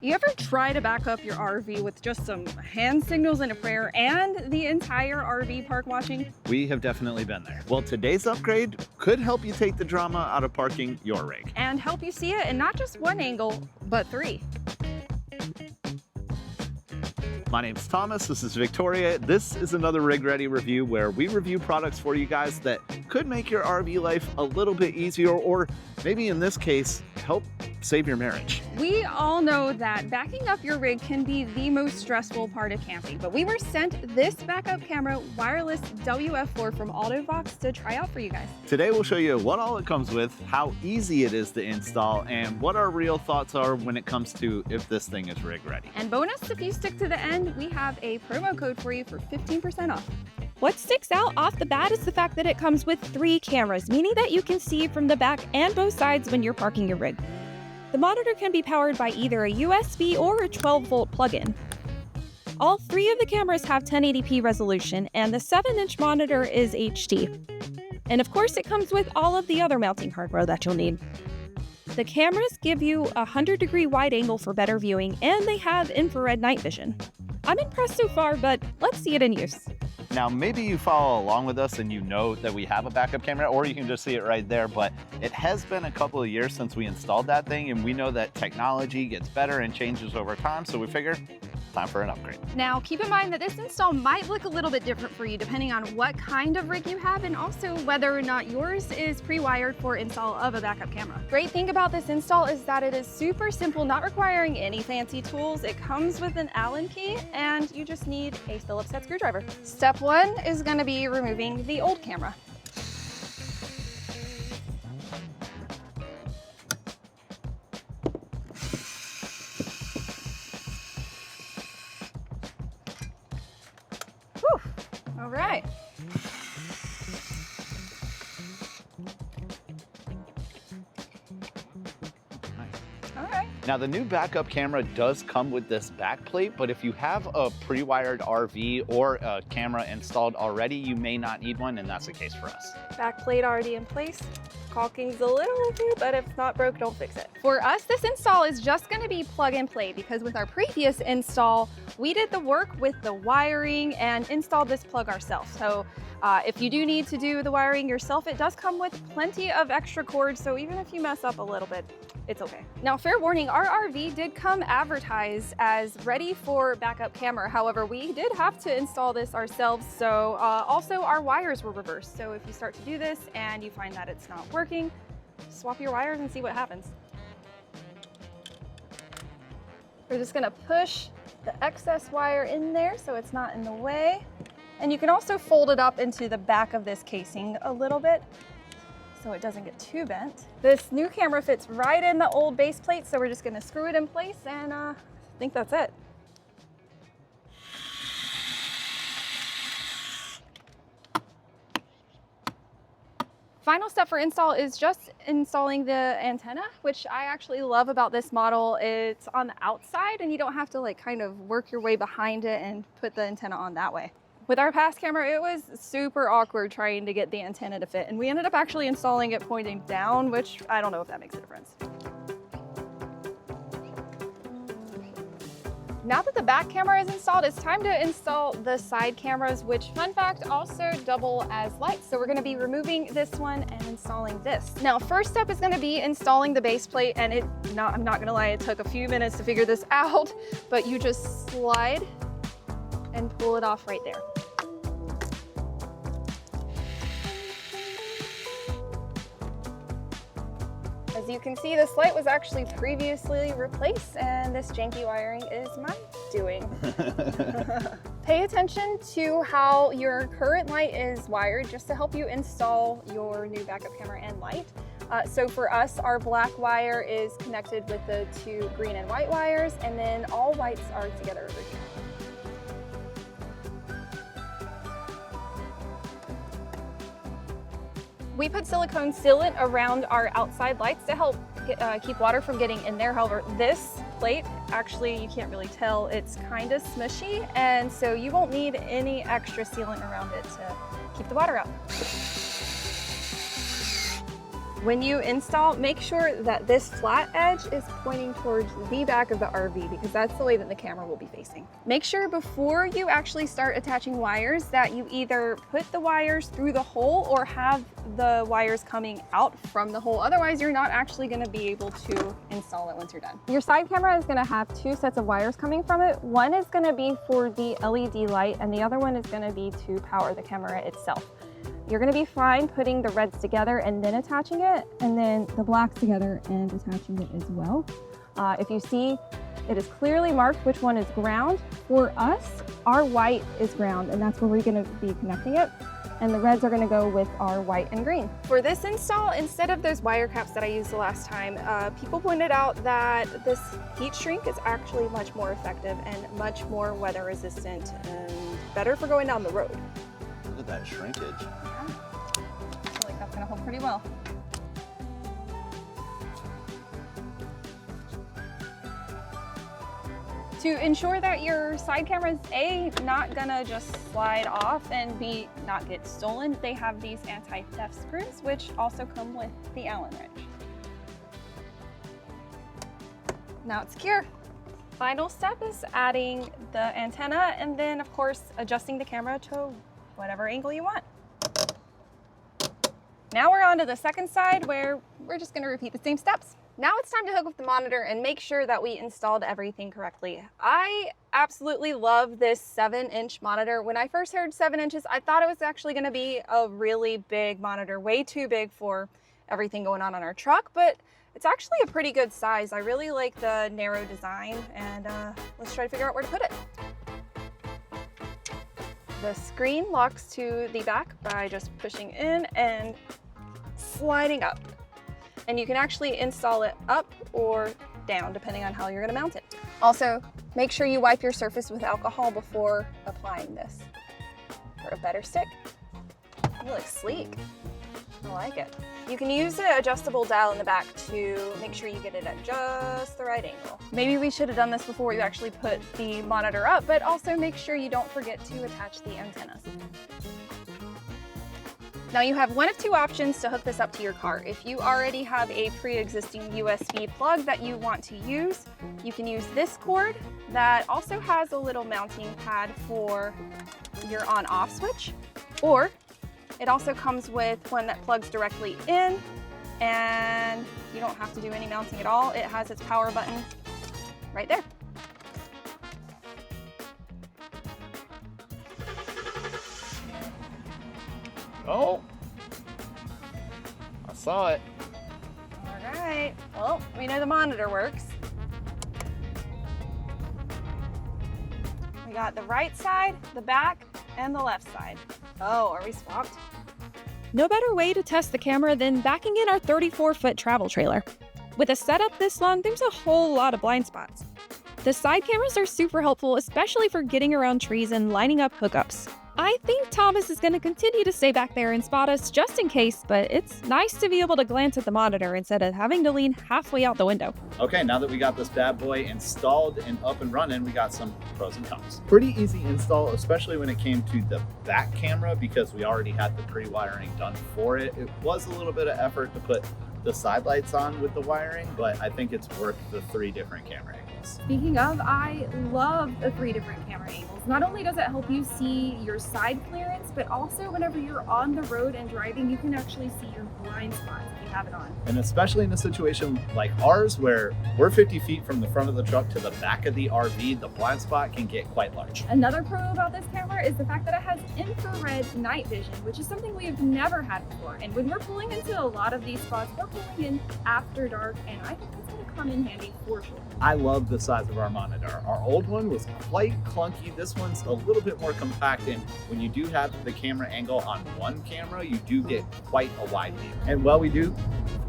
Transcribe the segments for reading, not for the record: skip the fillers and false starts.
You ever try to back up your RV with just some hand signals and a prayer and the entire RV park watching? We have definitely been there. Well, today's upgrade could help you take the drama out of parking your rig. And help you see it in not just one angle, but three. My name's Thomas, this is Victoria. This is another Rig Ready review where we review products for you guys that could make your RV life a little bit easier, or maybe in this case, help save your marriage. We all know that backing up your rig can be the most stressful part of camping, but we were sent this backup camera wireless WF4 from Vox to try out for you guys. Today we'll show you what all it comes with, how easy it is to install, and what our real thoughts are when it comes to if this thing is rig ready. And bonus, if you stick to the end, we have a promo code for you for 15% off. What sticks out off the bat is the fact that it comes with 3 cameras, meaning that you can see from the back and both sides when you're parking your rig. The monitor can be powered by either a USB or a 12-volt plug-in. All 3 of the cameras have 1080p resolution, and the 7-inch monitor is HD. And of course, it comes with all of the other mounting hardware that you'll need. The cameras give you a 100-degree wide angle for better viewing, and they have infrared night vision. I'm impressed so far, but let's see it in use. Now, maybe you follow along with us and you know that we have a backup camera, or you can just see it right there, but it has been a couple of years since we installed that thing, and we know that technology gets better and changes over time, so we figured time for an upgrade. Now, keep in mind that this install might look a little bit different for you depending on what kind of rig you have, and also whether or not yours is pre-wired for install of a backup camera. Great thing about this install is that it is super simple, not requiring any fancy tools. It comes with an Allen key, and you just need a Phillips head screwdriver. Step 1 is going to be removing the old camera. Whew. All right. Now, the new backup camera does come with this back plate, but if you have a pre-wired RV or a camera installed already, you may not need one, and that's the case for us. Back plate already in place. Caulking's a little iffy, but if it's not broke, don't fix it. For us, this install is just going to be plug and play, because with our previous install, we did the work with the wiring and installed this plug ourselves. So if you do need to do the wiring yourself, it does come with plenty of extra cords, so even if you mess up a little bit, it's okay. Now, fair warning, our RV did come advertised as ready for backup camera. However, we did have to install this ourselves. So also our wires were reversed. So if you start to do this and you find that it's not working, swap your wires and see what happens. We're just gonna push the excess wire in there so it's not in the way. And you can also fold it up into the back of this casing a little bit so it doesn't get too bent. This new camera fits right in the old base plate, so we're just gonna screw it in place, and I think that's it. Final step for install is just installing the antenna, which I actually love about this model. It's on the outside and you don't have to like kind of work your way behind it and put the antenna on that way. With our past camera, it was super awkward trying to get the antenna to fit, and we ended up actually installing it pointing down, which I don't know if that makes a difference. Now that the back camera is installed, it's time to install the side cameras, which, fun fact, also double as lights. So we're gonna be removing this one and installing this. Now, first step is gonna be installing the base plate, and I'm not gonna lie, it took a few minutes to figure this out, but you just slide and pull it off right there. As you can see, this light was actually previously replaced, and this janky wiring is my doing. Pay attention to how your current light is wired just to help you install your new backup camera and light. So for us, our black wire is connected with the 2 green and white wires, and then all whites are together over here. We put silicone sealant around our outside lights to help keep water from getting in there. However, this plate, actually, you can't really tell, it's kind of smushy, and so you won't need any extra sealant around it to keep the water out. When you install, make sure that this flat edge is pointing towards the back of the RV because that's the way that the camera will be facing. Make sure before you actually start attaching wires that you either put the wires through the hole or have the wires coming out from the hole. Otherwise, you're not actually going to be able to install it once you're done. Your side camera is going to have two sets of wires coming from it. One is going to be for the LED light and the other one is going to be to power the camera itself. You're going to be fine putting the reds together and then attaching it, and then the blacks together and attaching it as well. If you see, it is clearly marked which one is ground. For us, our white is ground, and that's where we're going to be connecting it. And the reds are going to go with our white and green. For this install, instead of those wire caps that I used the last time, people pointed out that this heat shrink is actually much more effective and much more weather resistant and better for going down the road. Look at that shrinkage. Yeah. I feel like that's going to hold pretty well. To ensure that your side camera is A, not gonna just slide off, and B, not get stolen, they have these anti-theft screws, which also come with the Allen wrench. Now it's secure. Final step is adding the antenna and then of course adjusting the camera to whatever angle you want. Now we're on to the second side where we're just gonna repeat the same steps. Now it's time to hook up the monitor and make sure that we installed everything correctly. I absolutely love this 7-inch monitor. When I first heard 7 inches, I thought it was actually gonna be a really big monitor, way too big for everything going on our truck, but it's actually a pretty good size. I really like the narrow design, and let's try to figure out where to put it. The screen locks to the back by just pushing in and sliding up. And you can actually install it up or down depending on how you're going to mount it. Also, make sure you wipe your surface with alcohol before applying this for a better stick. It looks sleek. I like it. You can use the adjustable dial in the back to make sure you get it at just the right angle. Maybe we should have done this before you actually put the monitor up, but also make sure you don't forget to attach the antennas. Now you have one of two options to hook this up to your car. If you already have a pre-existing USB plug that you want to use, you can use this cord that also has a little mounting pad for your on-off switch, or it also comes with one that plugs directly in and you don't have to do any mounting at all. It has its power button right there. Oh, I saw it. All right, well, we know the monitor works. We got the right side, the back, and the left side. Oh, are we swapped? No better way to test the camera than backing in our 34-foot travel trailer. With a setup this long, there's a whole lot of blind spots. The side cameras are super helpful, especially for getting around trees and lining up hookups. I think Thomas is going to continue to stay back there and spot us just in case, but it's nice to be able to glance at the monitor instead of having to lean halfway out the window. Okay, now that we got this bad boy installed and up and running, we got some pros and cons. Pretty easy install, especially when it came to the back camera because we already had the pre-wiring done for it. It was a little bit of effort to put the side lights on with the wiring, but I think it's worth the 3 different camera angles. Speaking of, I love the 3 different camera angles. Not only does it help you see your side clearance, but also whenever you're on the road and driving, you can actually see your blind spots if you have it on. And especially in a situation like ours, where we're 50 feet from the front of the truck to the back of the RV, the blind spot can get quite large. Another pro about this camera is the fact that it has infrared night vision, which is something we have never had before. And when we're pulling into a lot of these spots, we're pulling in after dark, and I think that's going to come in handy for sure. I love the size of our monitor. Our old one was quite clunky. This one's a little bit more compact, and when you do have the camera angle on one camera, you do get quite a wide view. And while we do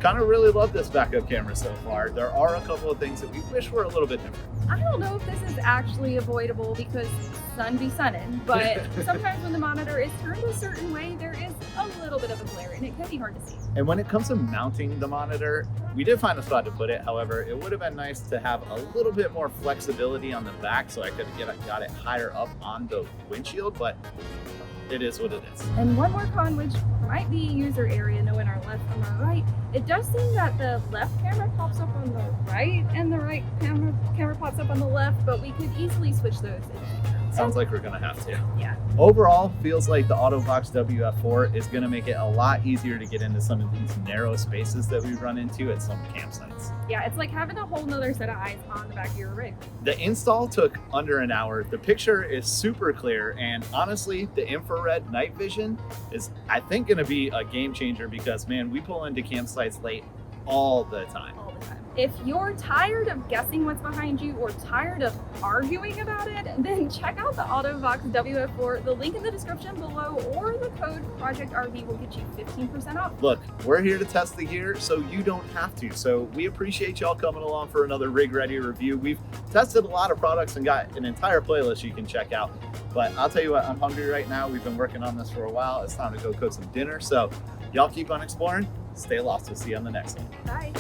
kind of really love this backup camera so far, there are a couple of things that we wish were a little bit different. I don't know if this is actually avoidable because sun be sunning, but sometimes when the monitor is turned a certain way, there is a little bit of a glare and it can be hard to see. And when it comes to mounting the monitor, we did find a spot to put it. However, it would have been nice to have a little bit more flexibility on the back so I could have got it higher up on the windshield, but it is what it is. And one more con, which might be user area, knowing our left from our right, it does seem that the left camera pops up on the right and the right camera pops up on the left, but we could easily switch those in the future. Sounds like we're gonna have to. Yeah. Overall, feels like the Vox WF4 is gonna make it a lot easier to get into some of these narrow spaces that we run into at some campsites. Yeah, it's like having a whole nother set of eyes on the back of your rig. The install took under an hour. The picture is super clear, and honestly, the infrared night vision is, I think, gonna be a game changer because, man, we pull into campsites late all the time. All the time. If you're tired of guessing what's behind you or tired of arguing about it, then check out the Vox WF4. The link in the description below or the code PROJECTRV will get you 15% off. Look, we're here to test the gear so you don't have to. So we appreciate y'all coming along for another Rig Ready review. We've tested a lot of products and got an entire playlist you can check out. But I'll tell you what, I'm hungry right now. We've been working on this for a while. It's time to go cook some dinner. So y'all keep on exploring. Stay lost. We'll see you on the next one. Bye.